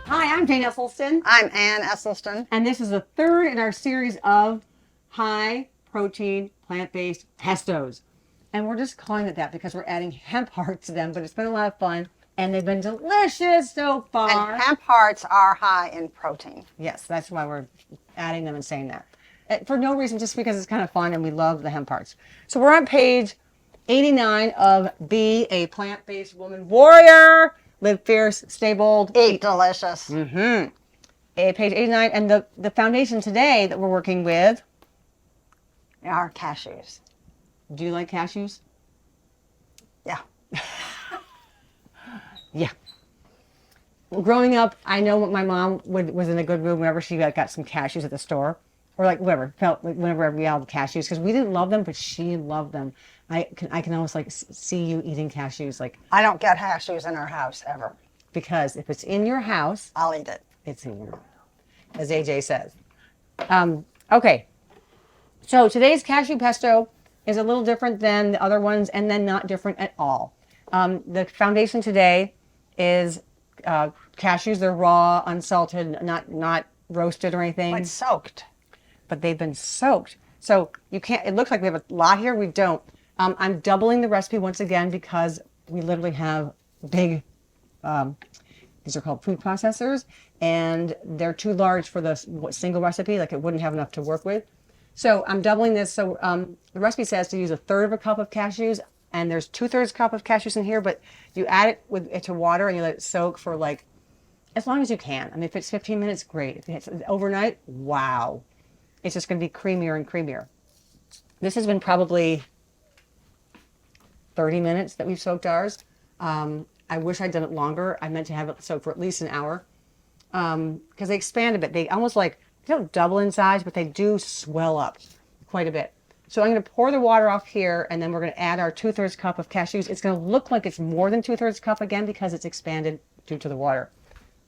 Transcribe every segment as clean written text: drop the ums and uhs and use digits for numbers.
Hi, I'm Jane Esselstyn. I'm Ann Esselstyn. And this is the third in our series of high protein plant-based pestos. And we're just calling it that because we're adding hemp hearts to them, but it's been a lot of fun and they've been delicious so far. And hemp hearts are high in protein. Yes, that's why we're adding them and saying that. For no reason, just because it's kind of fun and we love the hemp hearts. So we're on page 89 of Be a Plant-Based Woman Warrior. Live fierce, stay bold. Eat delicious. Page 89. And the foundation today that we're working with. Are cashews. Do you like cashews? Yeah. Yeah. Well, growing up, I know my mom was in a good mood whenever she got some cashews at the store. Or like whatever, felt like whenever we had cashews. Because we didn't love them, but she loved them. I can almost like see you eating cashews. Like, I don't get cashews in our house ever. because if it's in your house, I'll eat it. it's in your house, as AJ says. Okay. So today's cashew pesto is a little different than the other ones, and then not different at all. The foundation today is cashews. They're raw, unsalted, not roasted or anything. It's soaked. But they've been soaked. So you can't, it looks like we have a lot here. We don't. I'm doubling the recipe once again because we literally have big, these are called food processors, and they're too large for the single recipe. Like it wouldn't have enough to work with. So I'm doubling this. So the recipe says to use 1/3 cup of cashews, and there's 2/3 cup of cashews in here, but you add it to water and you let it soak for like, as long as you can. I mean, if it's 15 minutes, great. If it's overnight, wow. It's just going to be creamier and creamier. This has been probably 30 minutes that we've soaked ours. I wish I'd done it longer. I meant to have it soaked for at least an hour because they expand a bit. They almost like, they don't double in size, but they do swell up quite a bit. So I'm going to pour the water off here, and then we're going to add our 2/3 cup of cashews. It's going to look like it's more than 2/3 cup again because it's expanded due to the water.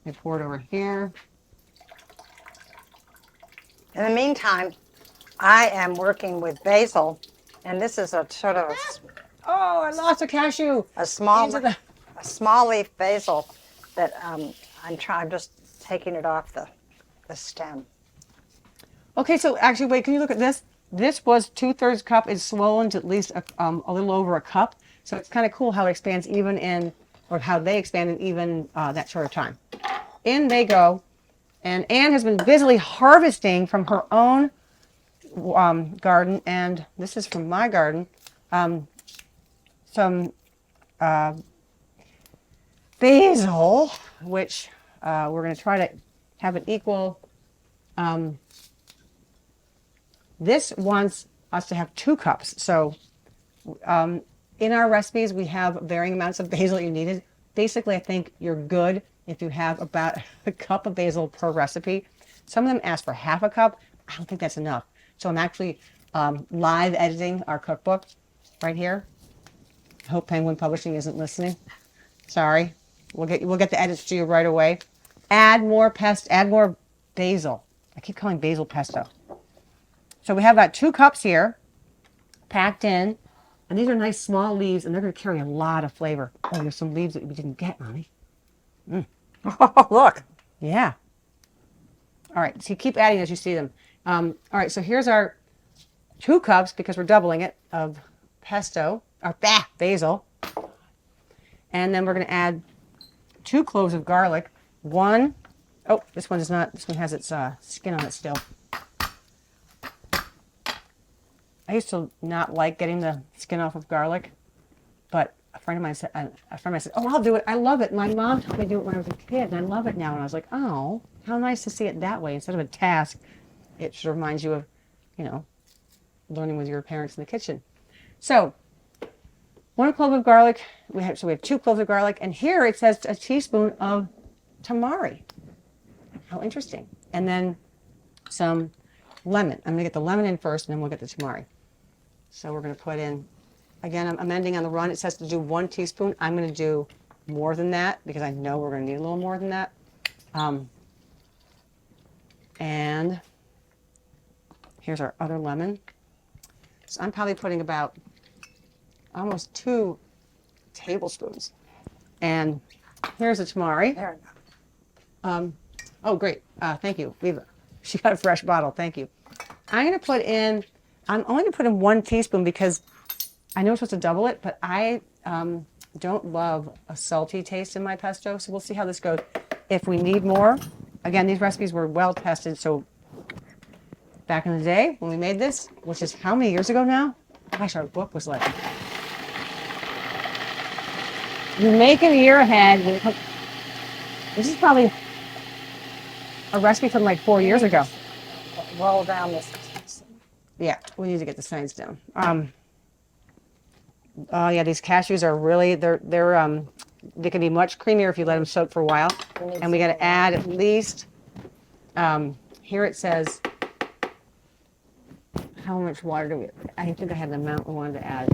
I pour it over here. In the meantime, I am working with basil, and this is a sort of Oh, I lost a cashew. a small Into the- a small leaf basil that I'm just taking it off the stem. Okay, so actually, wait, can you look at this? This was 2/3 cup. It's swollen to at least a little over a cup. So it's kind of cool how it expands even in, or how they expand in even that short of time. In they go. And Anne has been busily harvesting from her own garden, and this is from my garden, some basil, which we're going to try to have it equal. This wants us to have 2 cups. So in our recipes, we have varying amounts of basil you needed. Basically, I think you're good if you have about a cup of basil per recipe. Some of them ask for half a cup. I don't think that's enough. So I'm actually live editing our cookbook right here. I hope Penguin Publishing isn't listening. Sorry. We'll get the edits to you right away. Add more basil. I keep calling basil pesto. So we have about 2 cups here packed in. And these are nice small leaves, and they're going to carry a lot of flavor. Oh, there's some leaves that we didn't get, Mommy. Oh, look. Yeah. All right, so you keep adding as you see them. All right, so here's our 2 cups, because we're doubling it, of pesto, or basil. And then we're going to add 2 cloves of garlic. This one has its skin on it still. I used to not like getting the skin off of garlic, but a friend of mine said, "Oh, I'll do it. I love it. My mom taught me to do it when I was a kid, and I love it now." And I was like, "Oh, how nice to see it that way instead of a task." It just reminds you of, learning with your parents in the kitchen. So, 1 clove of garlic. We have 2 cloves of garlic, and here it says a teaspoon of tamari. How interesting! And then some lemon. I'm going to get the lemon in first, and then we'll get the tamari. So we're going to put in, again, I'm amending on the run. It says to do 1 teaspoon. I'm going to do more than that because I know we're going to need a little more than that. And here's our other lemon. So I'm probably putting about almost 2 tablespoons. And here's the tamari. There we go. Oh, great. Thank you. She got a fresh bottle. Thank you. I'm going to put in, I'm only going to put in 1 teaspoon because I know we're supposed to double it, but I don't love a salty taste in my pesto. So we'll see how this goes. If we need more, again, these recipes were well tested. So back in the day when we made this, which is how many years ago now? Gosh, our book was like, you make it a year ahead. This is probably a recipe from like 4 years ago. Roll down this. Yeah, we need to get the signs down. Oh yeah, these cashews are really they can be much creamier if you let them soak for a while. And we got to add at least here it says how much water do we? I think I had the amount we wanted to add.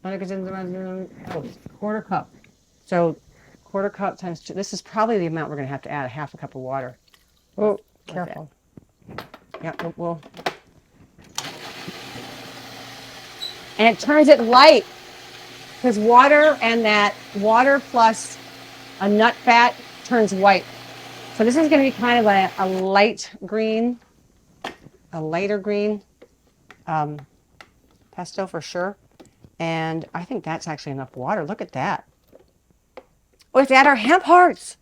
Oh, quarter cup. So quarter cup times 2. This is probably the amount we're going to have to add, a half a cup of water. Oh, careful. Yeah, we'll. And it turns it light because water and that water plus a nut fat turns white. So this is going to be kind of a light green, a lighter green pesto for sure. And I think that's actually enough water. Look at that. We have to add our hemp hearts.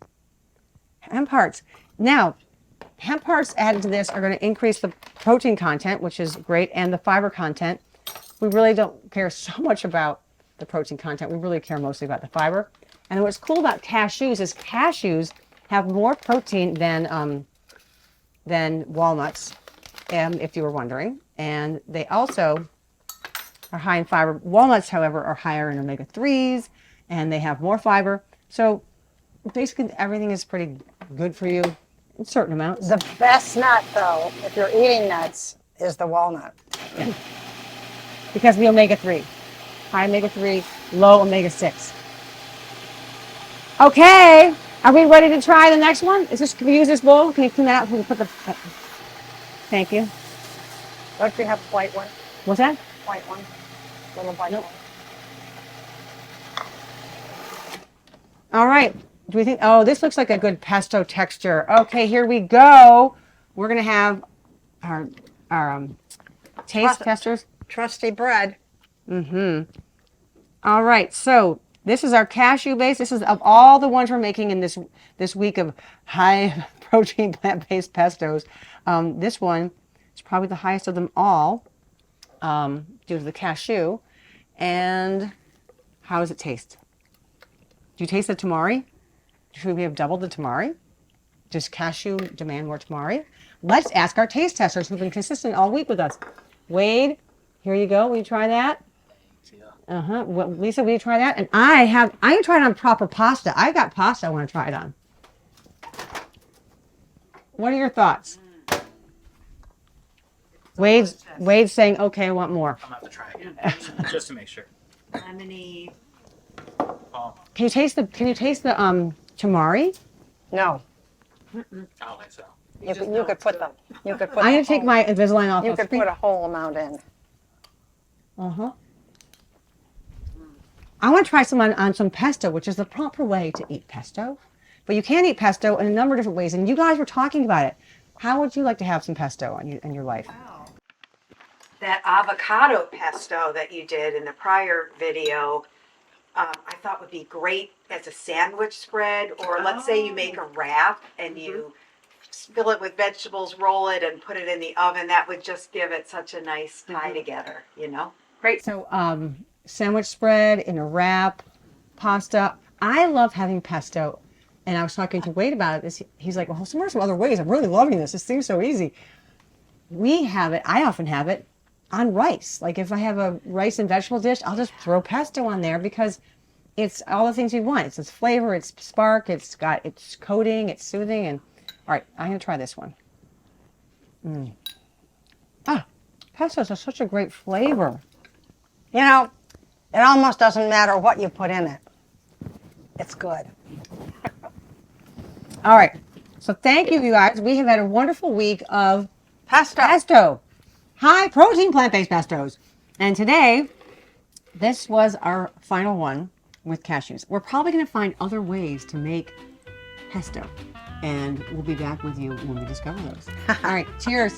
Hemp hearts. Now, hemp hearts added to this are going to increase the protein content, which is great, and the fiber content. We really don't care so much about the protein content. We really care mostly about the fiber. And what's cool about cashews is cashews have more protein than walnuts, if you were wondering. And they also are high in fiber. Walnuts, however, are higher in omega-3s, and they have more fiber. So basically everything is pretty good for you in certain amounts. The best nut, though, if you're eating nuts, is the walnut. Because of the omega-3. High omega-3, low omega-6. Okay, are we ready to try the next one? Can we use this bowl? Can you clean that out? Can we put the... Thank you. Don't you have a white one? What's that? White one. Little white Nope. one. All right. Do we think, oh, this looks like a good pesto texture. Okay, here we go. We're going to have our taste testers. Trusty bread. All right, so this is our cashew base. This is of all the ones we're making in this week of high protein plant-based pestos. This one is probably the highest of them all due to the cashew. And how does it taste? Do you taste the tamari? Should we have doubled the tamari? Does cashew demand more tamari? Let's ask our taste testers who've been consistent all week with us. Wade, here you go. Will you try that? Well, Lisa, will you try that? And I can try it on proper pasta. I got pasta I want to try it on. What are your thoughts? Wade's saying, okay, I want more. I'm going to have to try again, just to make sure. Lemony. Oh, Can you taste the tamari? No. I don't think so. You could put them. You could put. I'm going to take my Invisalign off. You could put a whole amount in. I want to try some on some pesto, which is the proper way to eat pesto. But you can eat pesto in a number of different ways. And you guys were talking about it. How would you like to have some pesto in your life? Oh. That avocado pesto that you did in the prior video, I thought would be great as a sandwich spread. Or let's say you make a wrap and you fill it with vegetables, roll it, and put it in the oven. That would just give it such a nice tie together, you know? Great. So sandwich spread in a wrap, pasta. I love having pesto. And I was talking to Wade about it. He's like, well, what are some other ways? I'm really loving this. This seems so easy. We have it. I often have it on rice. Like if I have a rice and vegetable dish, I'll just throw pesto on there because it's all the things you want. It's flavor, it's spark, it's coating, it's soothing. And all right, I'm going to try this one. Pestos are such a great flavor. You know, it almost doesn't matter what you put in it. It's good. All right. So thank you guys. We have had a wonderful week of pesto. High protein plant-based pestos. And today, this was our final one with cashews. We're probably going to find other ways to make pesto. And we'll be back with you when we discover those. All right, cheers.